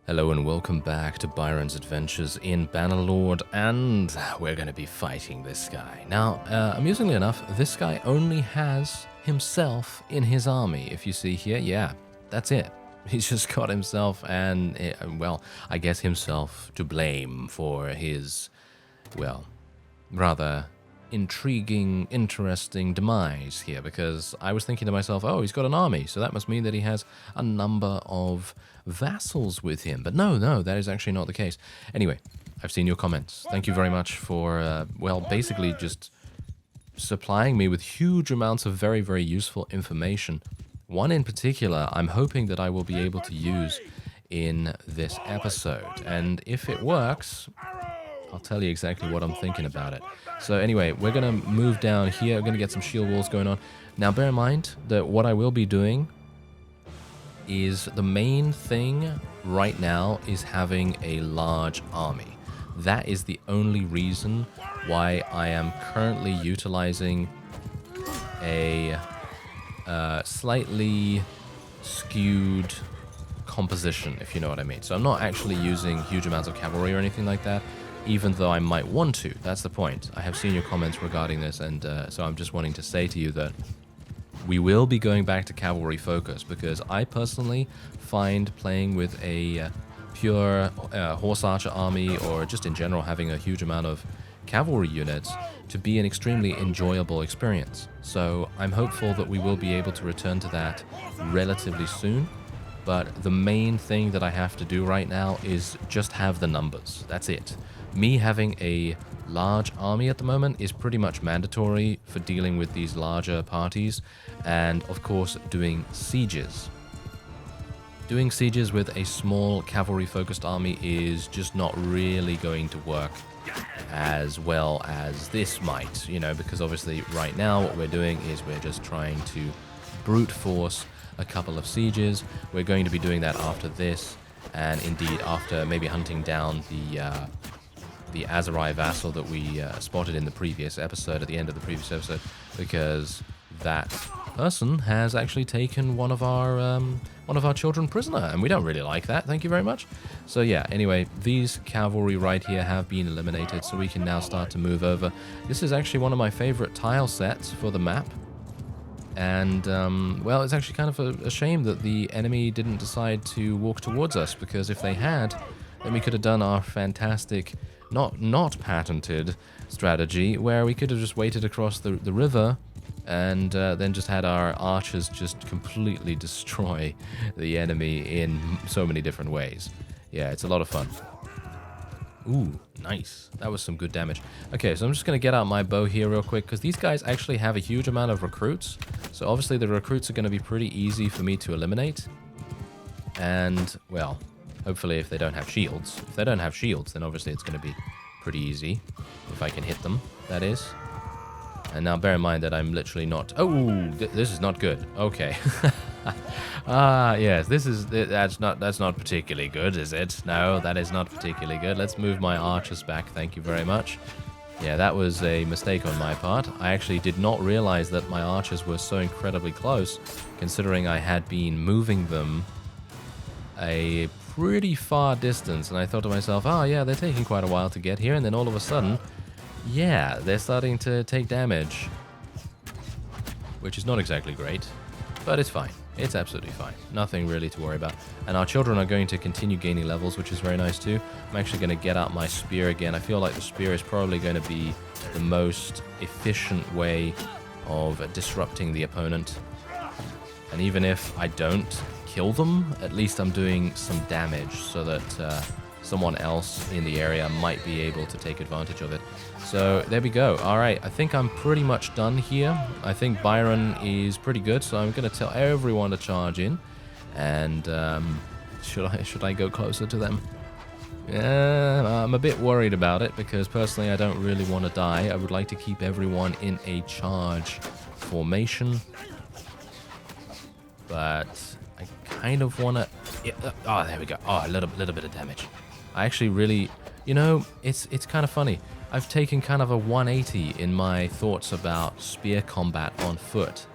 Hello and welcome back to Byron's Adventures in Bannerlord, and we're going to be fighting this guy. Now, amusingly enough, this guy only has himself in his army. If you see here, yeah, that's it. He's just got himself and, well, I guess himself to blame for his, well, rather intriguing, interesting demise here, because I was thinking to myself, oh, he's got an army, so that must mean that he has a number of vassals with him. But no, that is actually not the case. Anyway, I've seen your comments. Thank you very much for, well, basically just supplying me with huge amounts of very, very useful information. One in particular, I'm hoping that I will be able to use in this episode. And if it works, I'll tell you exactly what I'm thinking about it. So anyway, we're going to move down here. We're going to get some shield walls going on. Now, bear in mind that what I will be doing is the main thing right now is having a large army. That is the only reason why I am currently utilizing a slightly skewed composition, if you know what I mean. So I'm not actually using huge amounts of cavalry or anything like that, even though I might want to. That's the point. I have seen your comments regarding this, and so I'm just wanting to say to you that we will be going back to cavalry focus, because I personally find playing with a pure horse archer army, or just in general having a huge amount of cavalry units, to be an extremely enjoyable experience. So I'm hopeful that we will be able to return to that relatively soon. But the main thing that I have to do right now is just have the numbers. That's it. Me having a large army at the moment is pretty much mandatory for dealing with these larger parties, and of course doing sieges. Doing sieges with a small cavalry-focused army is just not really going to work as well as this might, you know, because obviously right now what we're doing is we're just trying to brute force a couple of sieges. We're going to be doing that after this, and indeed after maybe hunting down the Azurai vassal that we spotted in the previous episode, at the end of the previous episode, because that person has actually taken one of our children prisoner, and we don't really like that. Thank you very much. So yeah, anyway, these cavalry right here have been eliminated, so we can now start to move over. This is actually one of my favorite tile sets for the map. And, well, it's actually kind of a shame that the enemy didn't decide to walk towards us, because if they had, then we could have done our fantastic, not patented strategy, where we could have just waited across the river and then just had our archers just completely destroy the enemy in so many different ways. Yeah, it's a lot of fun. Ooh, nice. That was some good damage. Okay, so I'm just going to get out my bow here real quick, because these guys actually have a huge amount of recruits. So obviously the recruits are going to be pretty easy for me to eliminate. And, well, hopefully if they don't have shields. If they don't have shields, then obviously it's going to be pretty easy. If I can hit them, that is. And now bear in mind that I'm literally not... Oh, this is not good. Okay. Yes, that's not particularly good, is it? No, that is not particularly good. Let's move my archers back. Thank you very much. Yeah, that was a mistake on my part. I actually did not realize that my archers were so incredibly close, considering I had been moving them a pretty far distance, and I thought to myself, oh yeah, they're taking quite a while to get here, and then all of a sudden, yeah, they're starting to take damage, which is not exactly great, but it's fine. It's absolutely fine. Nothing really to worry about. And our children are going to continue gaining levels, which is very nice too. I'm actually going to get out my spear again. I feel like the spear is probably going to be the most efficient way of disrupting the opponent. And even if I don't kill them, at least I'm doing some damage so that someone else in the area might be able to take advantage of it. So there we go. All right, I think I'm pretty much done here. I think Byron is pretty good, so I'm going to tell everyone to charge in. And should I go closer to them? Yeah, I'm a bit worried about it, because personally I don't really want to die. I would like to keep everyone in a charge formation, but I kind of want to... Yeah, oh, there we go. Oh, a little bit of damage. I actually really, you know, it's kind of funny. I've taken kind of a 180 in my thoughts about spear combat on foot.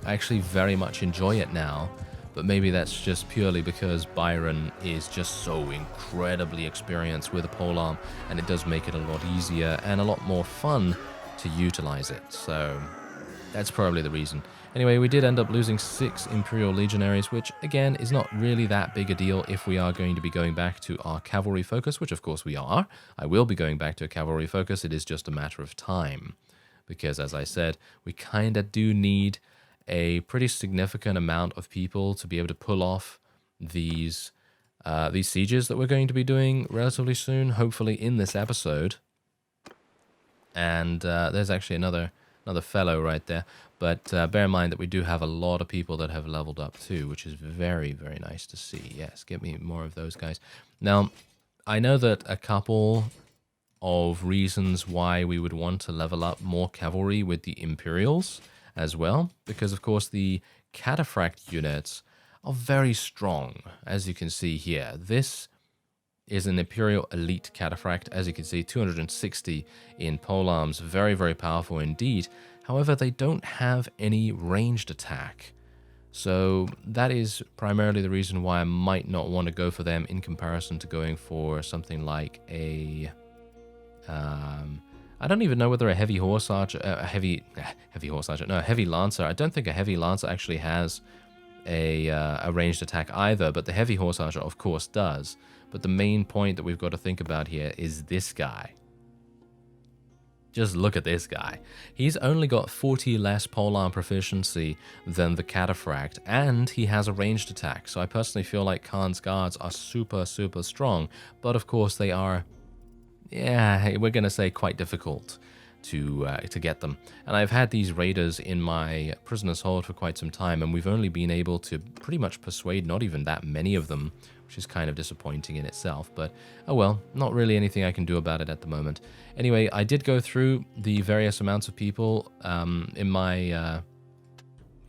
I actually very much enjoy it now, but maybe that's just purely because Byron is just so incredibly experienced with a polearm, and it does make it a lot easier and a lot more fun to utilize it. So that's probably the reason. Anyway, we did end up losing 6 Imperial Legionaries, which again is not really that big a deal if we are going to be going back to our cavalry focus, which of course we are. I will be going back to a cavalry focus. It is just a matter of time, because as I said, we kind of do need a pretty significant amount of people to be able to pull off these sieges that we're going to be doing relatively soon, hopefully in this episode. And there's actually another fellow right there. But bear in mind that we do have a lot of people that have leveled up too, which is very, very nice to see. Yes, get me more of those guys. Now, I know that a couple of reasons why we would want to level up more cavalry with the Imperials as well, because of course the cataphract units are very strong, as you can see here. This is an Imperial Elite Cataphract, as you can see, 260 in polearms, very, very powerful indeed. However, they don't have any ranged attack, so that is primarily the reason why I might not want to go for them in comparison to going for something like a I don't even know whether a heavy horse archer, a heavy lancer. I don't think a heavy lancer actually has a ranged attack either, but the heavy horse archer of course does. But the main point that we've got to think about here is this guy. Just look at this guy. He's only got 40 less polearm proficiency than the cataphract, and he has a ranged attack. So I personally feel like Khan's guards are super, super strong, but of course they are, yeah, we're going to say quite difficult to get them. And I've had these raiders in my prisoner's hold for quite some time, and we've only been able to pretty much persuade not even that many of them, which is kind of disappointing in itself. But oh well, not really anything I can do about it at the moment. Anyway, I did go through the various amounts of people in my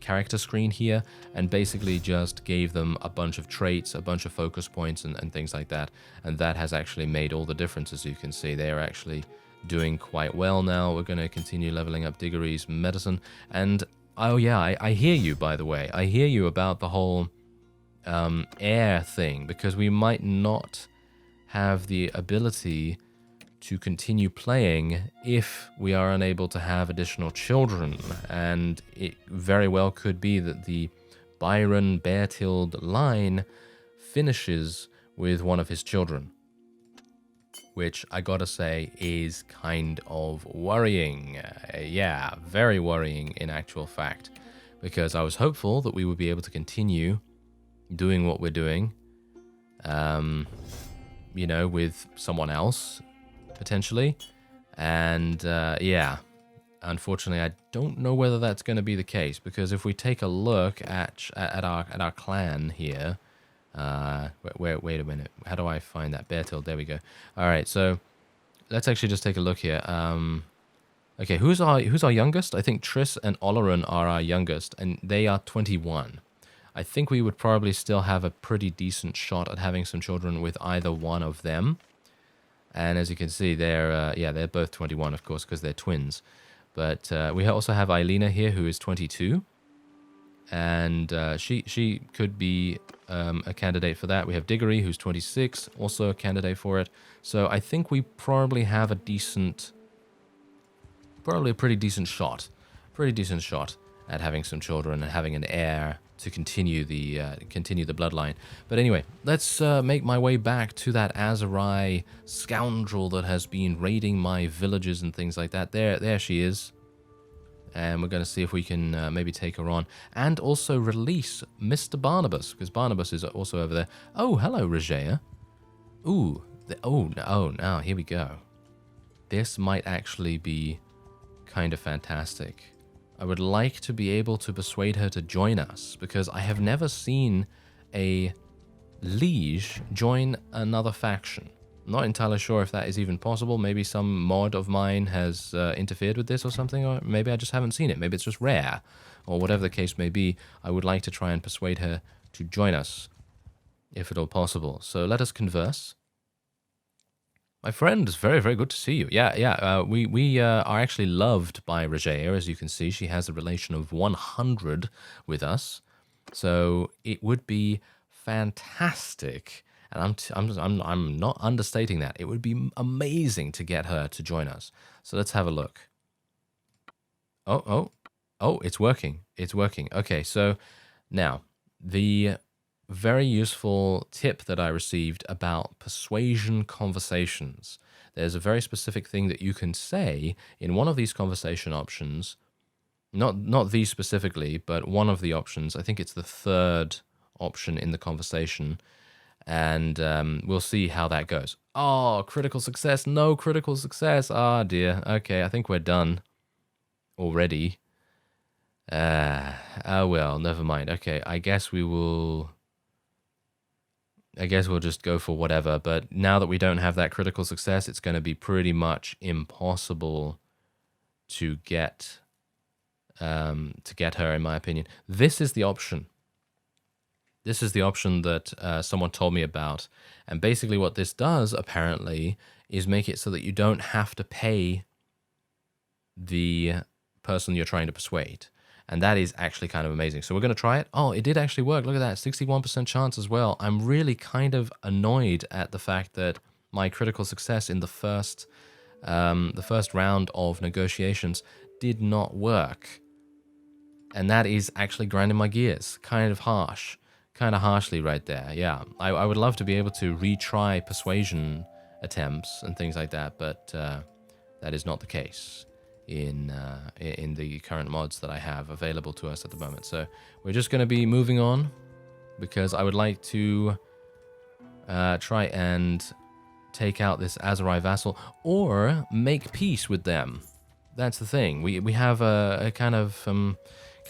character screen here, and basically just gave them a bunch of traits, a bunch of focus points and things like that, and that has actually made all the difference. As you can see, they are actually doing quite well now. We're going to continue leveling up Diggory's medicine, and oh yeah, I hear you, by the way. I hear you about the whole heir thing, because we might not have the ability to continue playing if we are unable to have additional children, and it very well could be that the Byron Beartild line finishes with one of his children, which I gotta say is kind of worrying. Yeah, very worrying in actual fact, because I was hopeful that we would be able to continue doing what we're doing, you know, with someone else potentially, and yeah, unfortunately I don't know whether that's going to be the case, because if we take a look at our clan here, wait a minute, how do I find that Beartild? There we go. All right, so let's actually just take a look here. Okay, who's our youngest? I think Triss and Oloran are our youngest, and they are 21. I think we would probably still have a pretty decent shot at having some children with either one of them. And as you can see, they're both 21, of course, because they're twins. But we also have Eilina here, who is 22. And she could be a candidate for that. We have Diggory, who's 26, also a candidate for it. So I think we probably have a pretty decent shot at having some children and having an heir to continue the bloodline. But anyway, let's make my way back to that Aserai scoundrel that has been raiding my villages and things like that. There she is. And we're going to see if we can maybe take her on. And also release Mr. Barnabas, because Barnabas is also over there. Oh, hello, Regea. Ooh. Now, here we go. This might actually be kind of fantastic. I would like to be able to persuade her to join us, because I have never seen a liege join another faction. I'm not entirely sure if that is even possible. Maybe some mod of mine has interfered with this or something, or maybe I just haven't seen it. Maybe it's just rare, or whatever the case may be. I would like to try and persuade her to join us, if at all possible. So let us converse. My friend, it's very, very good to see you. Yeah. We are actually loved by Regea, as you can see. She has a relation of 100 with us. So it would be fantastic, and I'm not understating that. It would be amazing to get her to join us. So let's have a look. Oh, it's working. It's working. Okay, so now the very useful tip that I received about persuasion conversations. There's a very specific thing that you can say in one of these conversation options. Not these specifically, but one of the options. I think it's the third option in the conversation. And we'll see how that goes. Oh, critical success. No critical success. Ah, dear. Okay, I think we're done already. Oh, well, never mind. Okay, I guess we'll just go for whatever. But now that we don't have that critical success, it's going to be pretty much impossible to get her, in my opinion. This is the option. This is the option that someone told me about. And basically what this does, apparently, is make it so that you don't have to pay the person you're trying to persuade. And that is actually kind of amazing. So we're going to try it. Oh, it did actually work. Look at that. 61% chance as well. I'm really kind of annoyed at the fact that my critical success in the first round of negotiations did not work. And that is actually grinding my gears. Kind of harsh. Kind of harshly right there. Yeah, I would love to be able to retry persuasion attempts and things like that, but that is not the case in the current mods that I have available to us at the moment. So we're just going to be moving on because I would like to try and take out this Aserai vassal or make peace with them. That's the thing. We have a kind of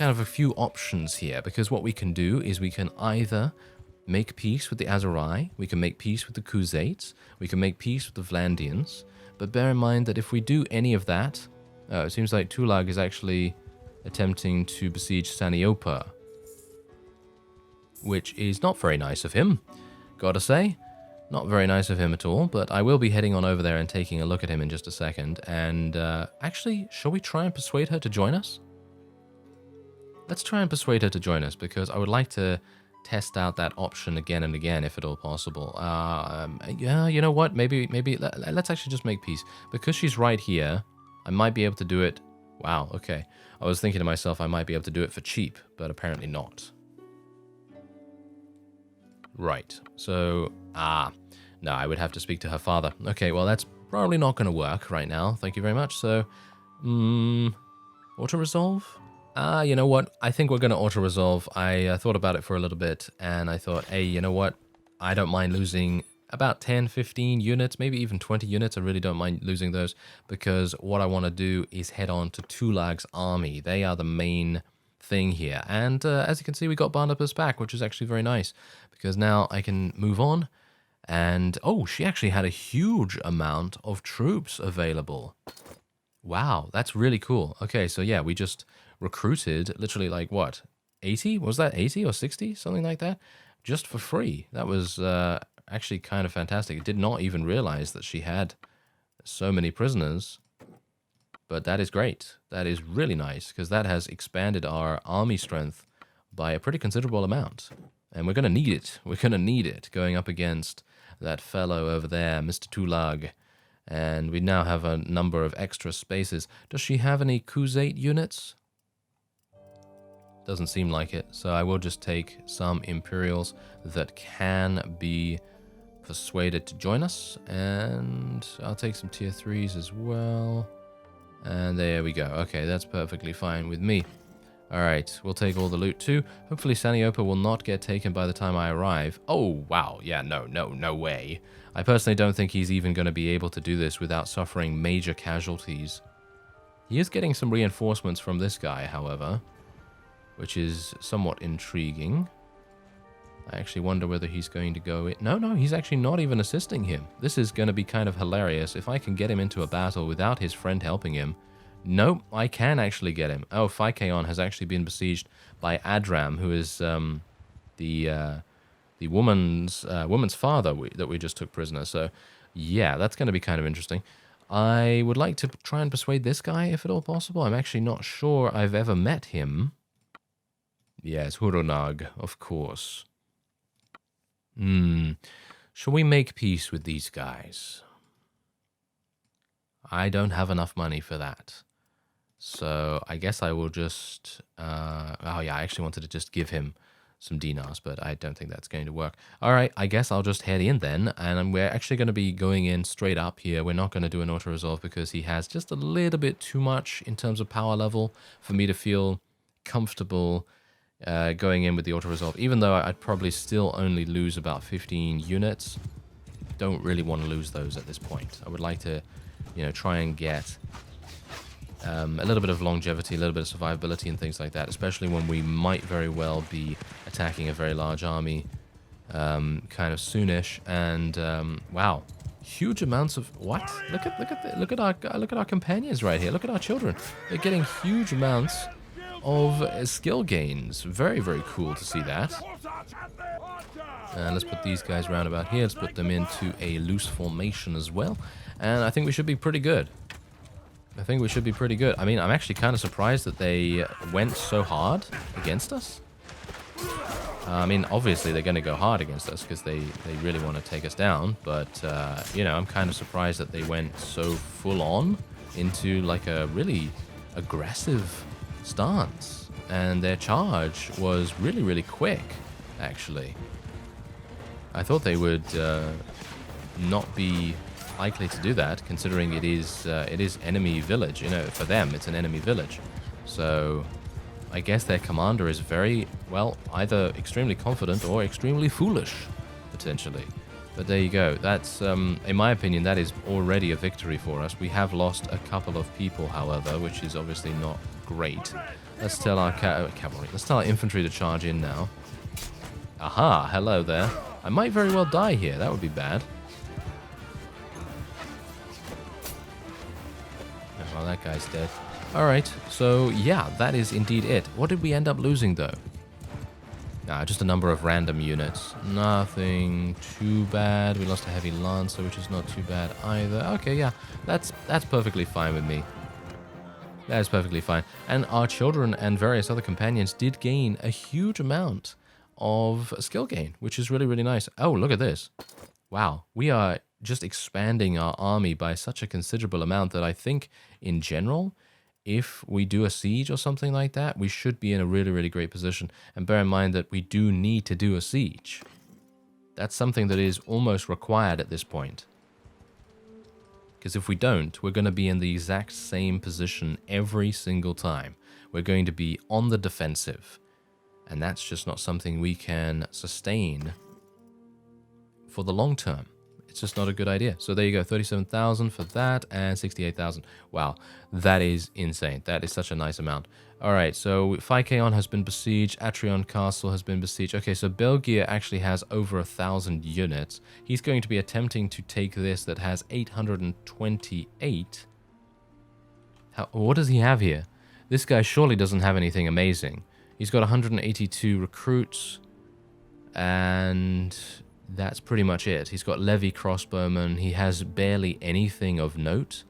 a few options here, because what we can do is we can either make peace with the Aserai, we can make peace with the Khuzaits, we can make peace with the Vlandians, but bear in mind that if we do any of that, it seems like Tulag is actually attempting to besiege Saniopa, which is not very nice of him, gotta say. Not very nice of him at all, but I will be heading on over there and taking a look at him in just a second. And actually, shall we try and persuade her to join us? Let's try and persuade her to join us, because I would like to test out that option again and again, if at all possible. Yeah, you know what? Maybe let's actually just make peace. Because she's right here, I might be able to do it. Wow, okay. I was thinking to myself I might be able to do it for cheap, but apparently not. Right, so, no, I would have to speak to her father. Okay, well, that's probably not going to work right now. Thank you very much. So, auto-resolve? You know what? I think we're going to auto-resolve. I thought about it for a little bit, and I thought, hey, you know what? I don't mind losing about 10, 15 units, maybe even 20 units. I really don't mind losing those, because what I want to do is head on to Tulag's army. They are the main thing here. And as you can see, we got Barnabas back, which is actually very nice, because now I can move on. And, oh, she actually had a huge amount of troops available. Wow, that's really cool. Okay, so yeah, we just recruited literally like, what, 80? Was that 80 or 60? Something like that? Just for free. That was actually kind of fantastic. I did not even realize that she had so many prisoners. But that is great. That is really nice, because that has expanded our army strength by a pretty considerable amount. And we're going to need it. We're going to need it going up against that fellow over there, Mr. Tulag. And we now have a number of extra spaces. Does she have any Khuzait units? Doesn't seem like it. So I will just take some Imperials that can be persuaded to join us. And I'll take some tier 3s as well. And there we go. Okay, that's perfectly fine with me. Alright, we'll take all the loot too. Hopefully Saniopa will not get taken by the time I arrive. Oh, wow. Yeah, no way. I personally don't think he's even going to be able to do this without suffering major casualties. He is getting some reinforcements from this guy, however, which is somewhat intriguing. I actually wonder whether he's going to go in. No, he's actually not even assisting him. This is going to be kind of hilarious. If I can get him into a battle without his friend helping him. Nope, I can actually get him. Oh, Phykeon has actually been besieged by Adram, who is the woman's father that we just took prisoner. So, yeah, that's going to be kind of interesting. I would like to try and persuade this guy, if at all possible. I'm actually not sure I've ever met him. Yes, Huronag, of course. Shall we make peace with these guys? I don't have enough money for that. So I guess I will just... oh yeah, I actually wanted to just give him some dinars, but I don't think that's going to work. All right, I guess I'll just head in then, and we're actually going to be going in straight up here. We're not going to do an auto-resolve because he has just a little bit too much in terms of power level for me to feel comfortable going in with the auto-resolve, even though I'd probably still only lose about 15 units. Don't really want to lose those at this point. I would like to, you know, try and get a little bit of longevity, a little bit of survivability and things like that, especially when we might very well be attacking a very large army kind of soonish. And wow, huge amounts of what? Look at our companions right here. Look at our children. They're getting huge amounts of skill gains. Very, very cool to see that. And let's put these guys round about here. Let's put them into a loose formation as well. And I think we should be pretty good. I think we should be pretty good. I mean, I'm actually kind of surprised that they went so hard against us. I mean, obviously they're going to go hard against us because they really want to take us down. But, you know, I'm kind of surprised that they went so full on into like a really aggressive stance. And their charge was really, really quick, actually. I thought they would not be likely to do that, considering it is enemy village. You know, for them it's an enemy village, so I guess their commander is very well either extremely confident or extremely foolish, potentially. But there you go. That's in my opinion, that is already a victory for us. We have lost a couple of people, however, which is obviously not great. Let's tell our cavalry. Let's tell our infantry to charge in now. Aha! Hello there. I might very well die here. That would be bad. Well, that guy's dead. Alright, so yeah, that is indeed it. What did we end up losing, though? Just a number of random units. Nothing too bad. We lost a heavy lancer, which is not too bad either. Okay, yeah, that's perfectly fine with me. That is perfectly fine. And our children and various other companions did gain a huge amount of skill gain, which is really, really nice. Oh, look at this. Wow, we are just expanding our army by such a considerable amount that I think, in general, if we do a siege or something like that, we should be in a really, really great position. And bear in mind that we do need to do a siege. That's something that is almost required at this point. Because if we don't, we're going to be in the exact same position every single time. We're going to be on the defensive. And that's just not something we can sustain for the long term. It's just not a good idea. So there you go, 37,000 for that and 68,000. Wow, that is insane. That is such a nice amount. All right, so Phykeon has been besieged. Atrion Castle has been besieged. Okay, so Belgier actually has over 1,000 units. He's going to be attempting to take this that has 828. What does he have here? This guy surely doesn't have anything amazing. He's got 182 recruits, and that's pretty much it. He's got Levy crossbowmen. He has barely anything of note.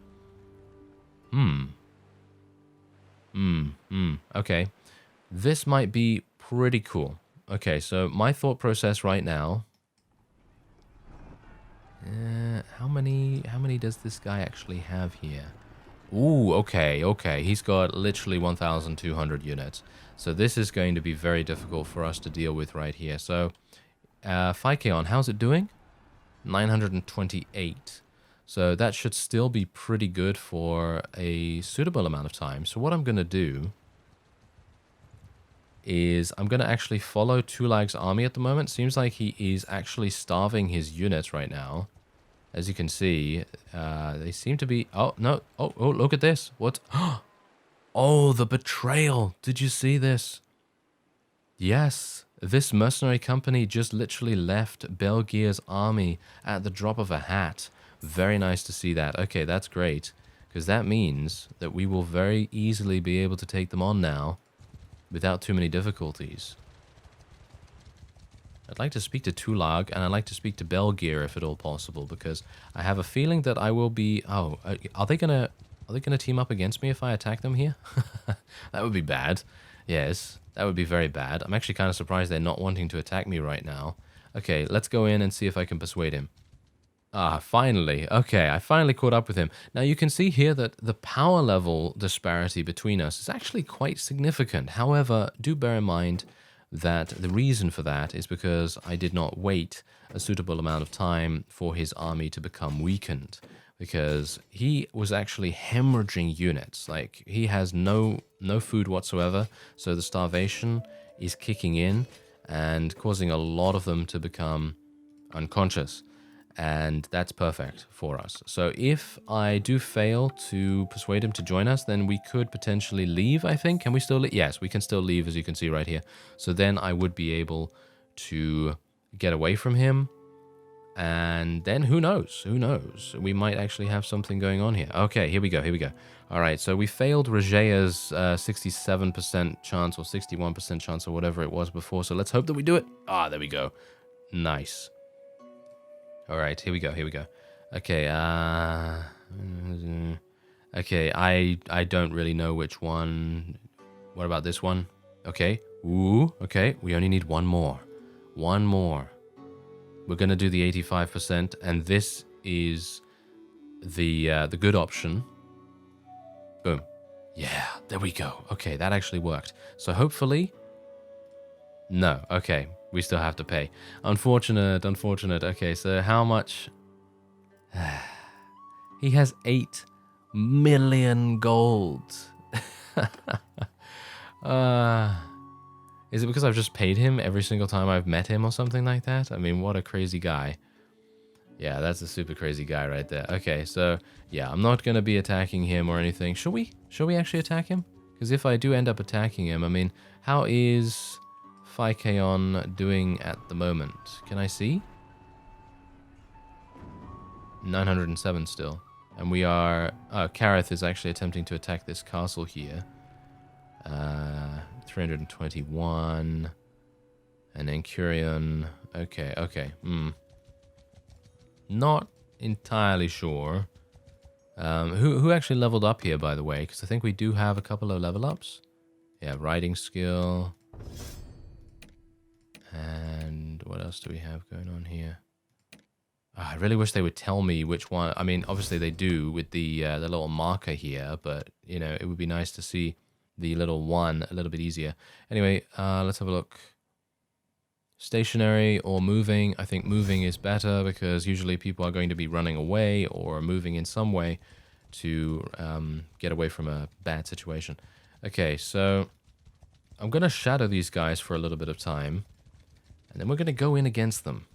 Okay. This might be pretty cool. Okay, so my thought process right now... how many does this guy actually have here? Ooh, okay. He's got literally 1,200 units. So this is going to be very difficult for us to deal with right here. So... Phykeon, how's it doing? 928. So that should still be pretty good for a suitable amount of time. So what I'm going to do is I'm going to actually follow Tulag's army at the moment. Seems like he is actually starving his units right now. As you can see, they seem to be... Oh, no. Oh, look at this. What? Oh, the betrayal. Did you see this? Yes. This mercenary company just literally left Belgier's army at the drop of a hat. Very nice to see that. Okay, that's great. Because that means that we will very easily be able to take them on now without too many difficulties. I'd like to speak to Tulag, and I'd like to speak to Belgier if at all possible, because I have a feeling that I will be... Oh, are they gonna team up against me if I attack them here? That would be bad. Yes, that would be very bad. I'm actually kind of surprised they're not wanting to attack me right now. Okay, let's go in and see if I can persuade him. Ah, finally. Okay, I finally caught up with him. Now, you can see here that the power level disparity between us is actually quite significant. However, do bear in mind that the reason for that is because I did not wait a suitable amount of time for his army to become weakened. Because he was actually hemorrhaging units. Like, he has no food whatsoever, so the starvation is kicking in and causing a lot of them to become unconscious. And that's perfect for us. So if I do fail to persuade him to join us, then we could potentially leave, I think. Can we still leave? Yes, we can still leave, as you can see right here. So then I would be able to get away from him. And then who knows? Who knows? We might actually have something going on here. Okay, here we go. Here we go. All right, so we failed Regea's 67% chance or 61% chance or whatever it was before. So let's hope that we do it. Ah, there we go. Nice. All right, here we go. Here we go. Okay, okay, I don't really know which one. What about this one? Okay. Ooh, okay. We only need one more. One more. We're going to do the 85%, and this is the good option. Boom. Yeah, there we go. Okay, that actually worked. So hopefully... No, okay. We still have to pay. Unfortunate, unfortunate. Okay, so how much... He has 8 million gold. Is it because I've just paid him every single time I've met him or something like that? I mean, what a crazy guy. Yeah, that's a super crazy guy right there. Okay, so, yeah, I'm not going to be attacking him or anything. Shall we? Shall we actually attack him? Because if I do end up attacking him, I mean, how is Phykeon doing at the moment? Can I see? 907 still. And we are... Kareth is actually attempting to attack this castle here. 321. And then Curion. Okay, okay. Not entirely sure. Who actually leveled up here, by the way? Because I think we do have a couple of level ups. Yeah, riding skill. And what else do we have going on here? I really wish they would tell me which one. I mean, obviously they do with the little marker here, but, you know, it would be nice to see the little one a little bit easier. Anyway, let's have a look. Stationary or moving. I think moving is better because usually people are going to be running away or moving in some way to get away from a bad situation. Okay, so I'm going to shadow these guys for a little bit of time, and then we're going to go in against them.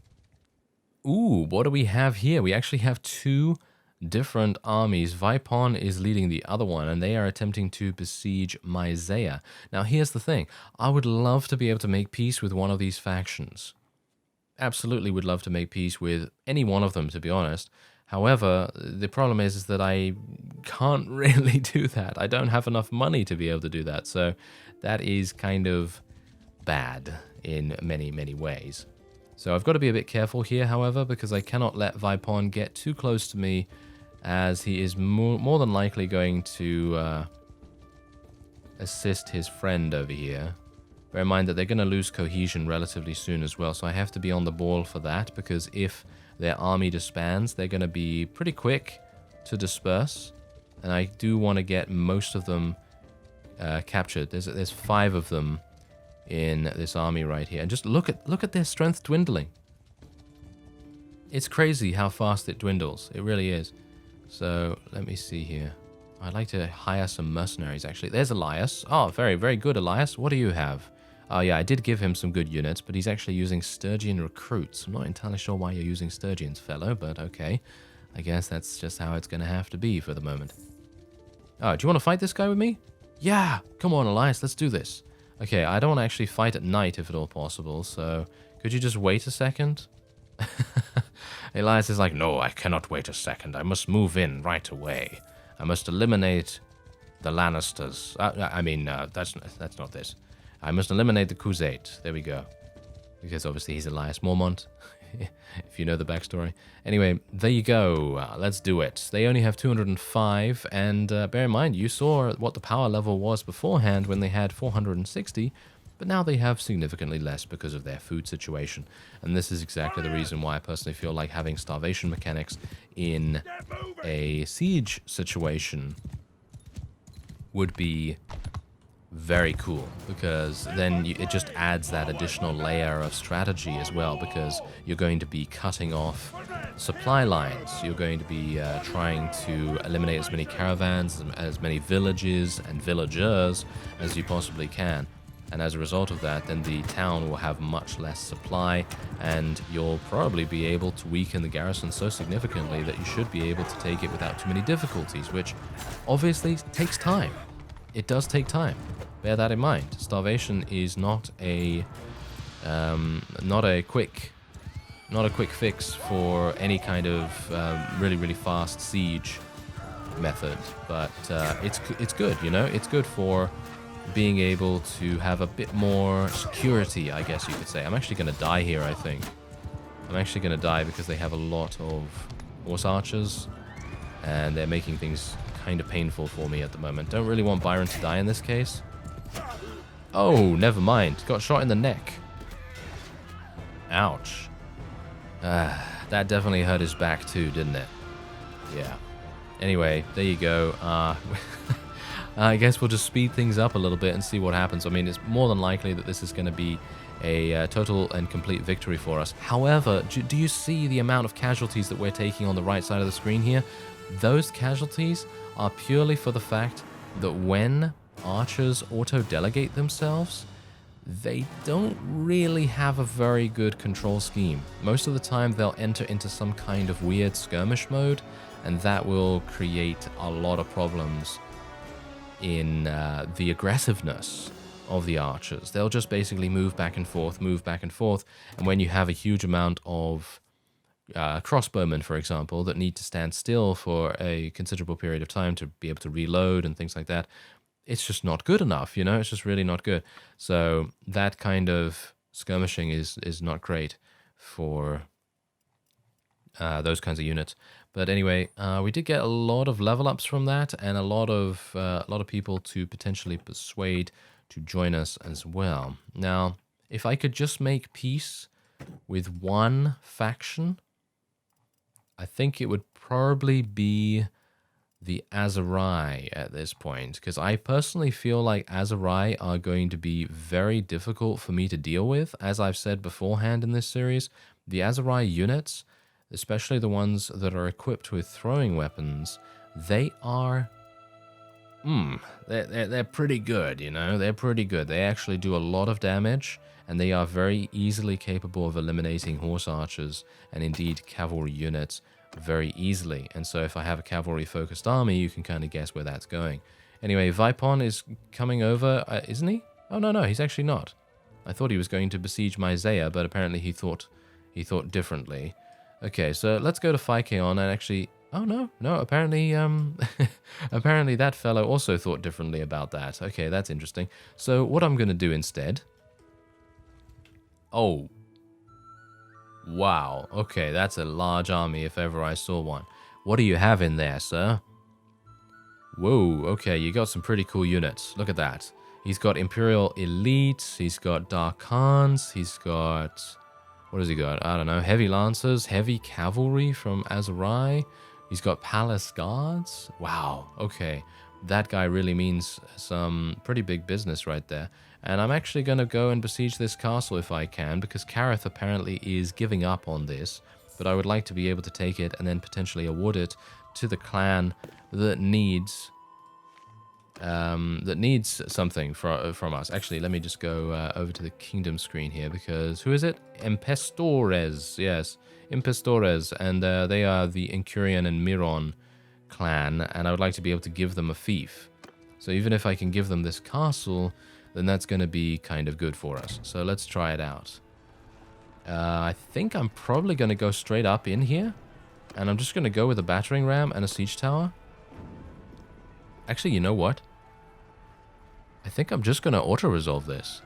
Ooh, what do we have here? We actually have 2 different armies. Vipon is leading the other one, and they are attempting to besiege Myzea. Now, here's the thing. I would love to be able to make peace with one of these factions. Absolutely would love to make peace with any one of them, to be honest. However, the problem is that I can't really do that. I don't have enough money to be able to do that, so that is kind of bad in many, many ways. So I've got to be a bit careful here, however, because I cannot let Vipon get too close to me, as he is more than likely going to assist his friend over here. Bear in mind that they're going to lose cohesion relatively soon as well, so I have to be on the ball for that, because if their army disbands, they're going to be pretty quick to disperse, and I do want to get most of them captured. There's 5 of them in this army right here, and just look at their strength dwindling. It's crazy how fast it dwindles. It really is. So let me see here. I'd like to hire some mercenaries, actually. There's Elias. Oh, very, very good, Elias. What do you have? Oh, yeah, I did give him some good units, but he's actually using Sturgian recruits. I'm not entirely sure why you're using Sturgians, fellow, but okay. I guess that's just how it's going to have to be for the moment. Oh, do you want to fight this guy with me? Yeah, come on, Elias, let's do this. Okay, I don't want to actually fight at night if at all possible, so could you just wait a second? Elias is like, no, I cannot wait a second. I must move in right away. I must eliminate the Lannisters. That's not this. I must eliminate the Crusade. There we go. Because obviously he's Elias Mormont. if you know the backstory. Anyway, there you go. Let's do it. They only have 205, and bear in mind, you saw what the power level was beforehand when they had 460, but now they have significantly less because of their food situation. And this is exactly the reason why I personally feel like having starvation mechanics in a siege situation would be very cool, because then it just adds that additional layer of strategy as well, because you're going to be cutting off supply lines, you're going to be trying to eliminate as many caravans, as many villages and villagers as you possibly can. And as a result of that, then the town will have much less supply, and you'll probably be able to weaken the garrison so significantly that you should be able to take it without too many difficulties, which obviously takes time. It does take time. Bear that in mind. Starvation is not a quick fix for any kind of really fast siege method, but it's good. You know, it's good for being able to have a bit more security, I guess you could say. I'm actually going to die here, I think. I'm actually going to die because they have a lot of horse archers, and they're making things kind of painful for me at the moment. Don't really want Byron to die in this case. Oh, never mind. Got shot in the neck. Ouch. That definitely hurt his back too, didn't it? Yeah. Anyway, there you go. I guess we'll just speed things up a little bit and see what happens. I mean, it's more than likely that this is going to be a total and complete victory for us. However, do you see the amount of casualties that we're taking on the right side of the screen here? Those casualties are purely for the fact that when archers auto-delegate themselves, they don't really have a very good control scheme. Most of the time they'll enter into some kind of weird skirmish mode, and that will create a lot of problems in the aggressiveness of the archers. They'll just basically move back and forth, and when you have a huge amount of crossbowmen, for example, that need to stand still for a considerable period of time to be able to reload and things like that, it's just not good enough, you know? It's just really not good. So that kind of skirmishing is not great for those kinds of units. But anyway, we did get a lot of level ups from that, and a lot of people to potentially persuade to join us as well. Now, if I could just make peace with one faction, I think it would probably be the Aserai at this point, because I personally feel like Aserai are going to be very difficult for me to deal with. As I've said beforehand in this series, the Aserai units, especially the ones that are equipped with throwing weapons, they are they're pretty good, you know? They're pretty good. They actually do a lot of damage, and they are very easily capable of eliminating horse archers and indeed cavalry units very easily. And so if I have a cavalry-focused army, you can kind of guess where that's going. Anyway, Vipon is coming over, isn't he? Oh, no, he's actually not. I thought he was going to besiege Myzea, but apparently he thought differently. Okay, so let's go to Phykeon and actually... Oh, no, apparently, apparently that fellow also thought differently about that. Okay, that's interesting. So what I'm going to do instead... Oh. Wow, okay, that's a large army if ever I saw one. What do you have in there, sir? Whoa, okay, you got some pretty cool units. Look at that. He's got Imperial Elite, he's got Dark Khans, he's got... What has he got? I don't know, Heavy Lancers, Heavy Cavalry from Aserai. He's got Palace Guards. Wow, okay. That guy really means some pretty big business right there. And I'm actually going to go and besiege this castle if I can, because Kareth apparently is giving up on this. But I would like to be able to take it and then potentially award it to the clan that needs something from us. Actually, let me just go over to the kingdom screen here, because who is it? Impestores, yes, Impestores, and they are the Incurian and Miron clan, and I would like to be able to give them a fief. So even if I can give them this castle, then that's going to be kind of good for us. So let's try it out. I think I'm probably going to go straight up in here, and I'm just going to go with a battering ram and a siege tower. Actually, you know what? I think I'm just going to auto-resolve this.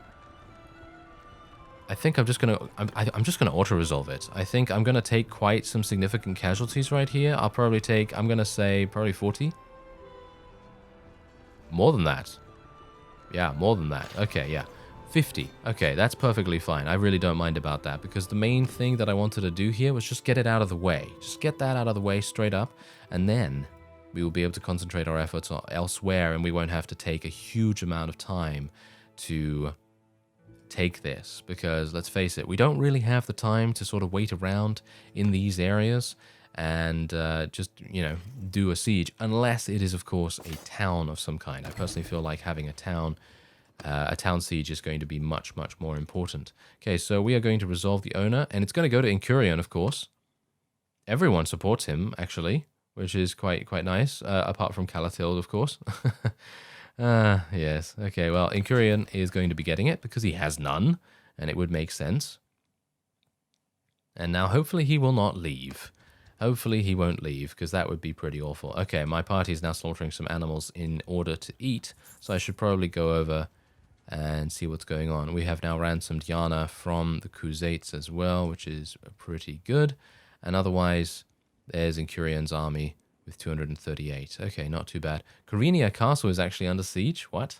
I think I'm just gonna auto-resolve it. I think I'm gonna take quite some significant casualties right here. I'll probably take, I'm gonna say probably 40. More than that. Yeah, more than that. Okay, yeah. 50. Okay, that's perfectly fine. I really don't mind about that, because the main thing that I wanted to do here was just get it out of the way. Just get that out of the way straight up, and then we will be able to concentrate our efforts elsewhere, and we won't have to take a huge amount of time to take this, because let's face it, we don't really have the time to sort of wait around in these areas and just, you know, do a siege, unless it is, of course, a town of some kind. I personally feel like having a town siege is going to be much, much more important. Okay, so we are going to resolve the owner, and it's going to go to Incurion, of course. Everyone supports him, actually, which is quite nice, apart from Calatilde, of course. Yes. Okay, well, Incurion is going to be getting it because he has none, and it would make sense. And now, hopefully, he will not leave. Hopefully, he won't leave, because that would be pretty awful. Okay, my party is now slaughtering some animals in order to eat, so I should probably go over and see what's going on. We have now ransomed Yana from the Khuzaits as well, which is pretty good. And otherwise, there's Incurion's army with 238. Okay, not too bad. Korinia Castle is actually under siege. What?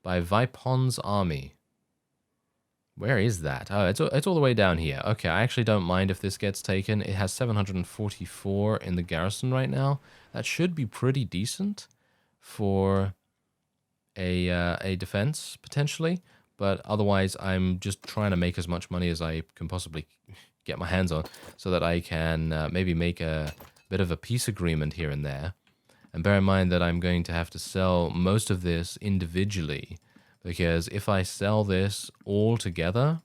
By Vipon's army. Where is that? Oh, it's all the way down here. Okay, I actually don't mind if this gets taken. It has 744 in the garrison right now. That should be pretty decent for a defense, potentially. But otherwise, I'm just trying to make as much money as I can possibly get my hands on, so that I can maybe make a bit of a peace agreement here and there. And bear in mind that I'm going to have to sell most of this individually, because if I sell this all together,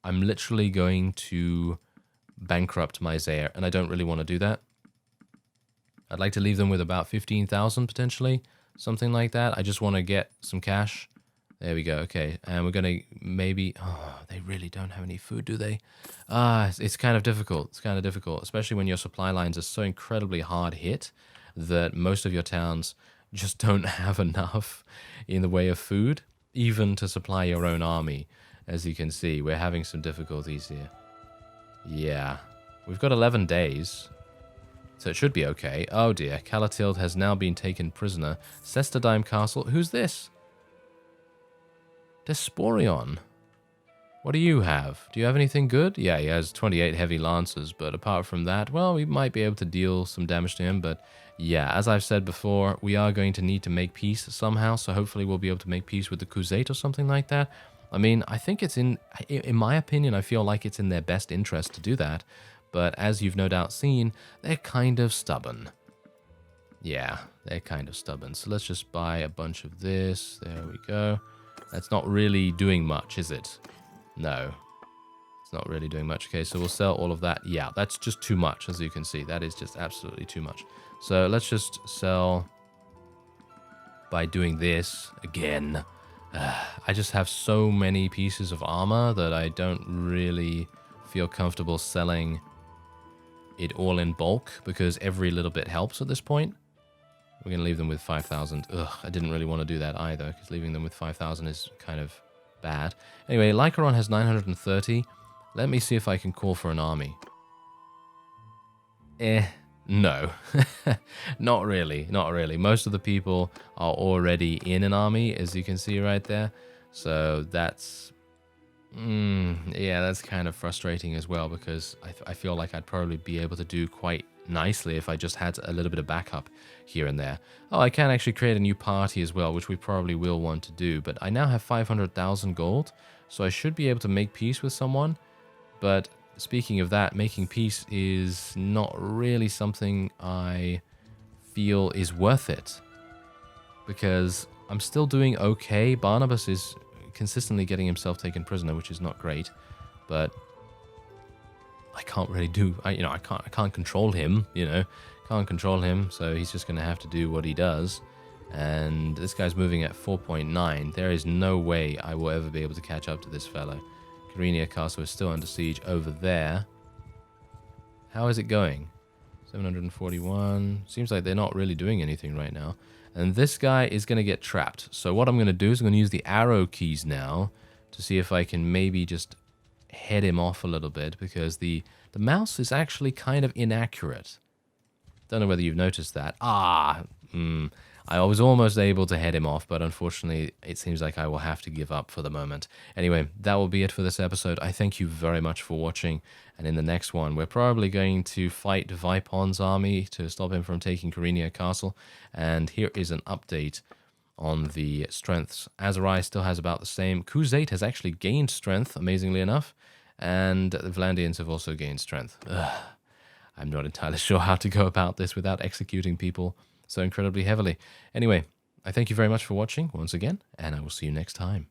I'm literally going to bankrupt my Zaire, and I don't really want to do that. I'd like to leave them with about 15,000 potentially, something like that. I just want to get some cash. There we go. Okay, and we're gonna maybe. Oh, they really don't have any food, do they? It's kind of difficult. It's kind of difficult, especially when your supply lines are so incredibly hard hit that most of your towns just don't have enough in the way of food, even to supply your own army. As you can see, we're having some difficulties here. Yeah, we've got 11 days. So it should be okay. Oh dear, Calatilde has now been taken prisoner. Sestadime Castle. Who's this? Desporion. What do you have? Do you have anything good? Yeah, he has 28 heavy lancers, but apart from that, well, we might be able to deal some damage to him, but yeah, as I've said before, we are going to need to make peace somehow, so hopefully we'll be able to make peace with the Khuzait or something like that. I mean, I think it's in my opinion, I feel like it's in their best interest to do that, but as you've no doubt seen, they're kind of stubborn. Yeah, they're kind of stubborn. So let's just buy a bunch of this. There we go. That's not really doing much, is it? No. It's not really doing much. Okay, so we'll sell all of that. Yeah, that's just too much, as you can see. That is just absolutely too much. So let's just sell by doing this again. I just have so many pieces of armor that I don't really feel comfortable selling it all in bulk, because every little bit helps at this point. We're going to leave them with 5,000. Ugh, I didn't really want to do that either, because leaving them with 5,000 is kind of bad. Anyway, Lycaron has 930. Let me see if I can call for an army. No. Not really, not really. Most of the people are already in an army, as you can see right there. So that's... yeah, that's kind of frustrating as well, because I feel like I'd probably be able to do quite nicely if I just had a little bit of backup here and there. Oh, I can actually create a new party as well, which we probably will want to do, but I now have 500,000 gold, so I should be able to make peace with someone. But speaking of that, making peace is not really something I feel is worth it, because I'm still doing okay. Barnabas is consistently getting himself taken prisoner, which is not great, but I can't really do, I can't control him, can't control him, so he's just going to have to do what he does. And this guy's moving at 4.9. There is no way I will ever be able to catch up to this fellow. Korinia Castle is still under siege over there. How is it going? 741. Seems like they're not really doing anything right now. And this guy is going to get trapped. So what I'm going to do is I'm going to use the arrow keys now to see if I can maybe just head him off a little bit, because the mouse is actually kind of inaccurate. Don't know whether you've noticed that. I was almost able to head him off, but unfortunately, it seems like I will have to give up for the moment. Anyway, that will be it for this episode. I thank you very much for watching, and in the next one, we're probably going to fight Vipon's army to stop him from taking Korinia Castle, and here is an update on the strengths. Azurai still has about the same. Khuzait has actually gained strength, amazingly enough, and the Vlandians have also gained strength. I'm not entirely sure how to go about this without executing people so incredibly heavily. Anyway, I thank you very much for watching once again, and I will see you next time.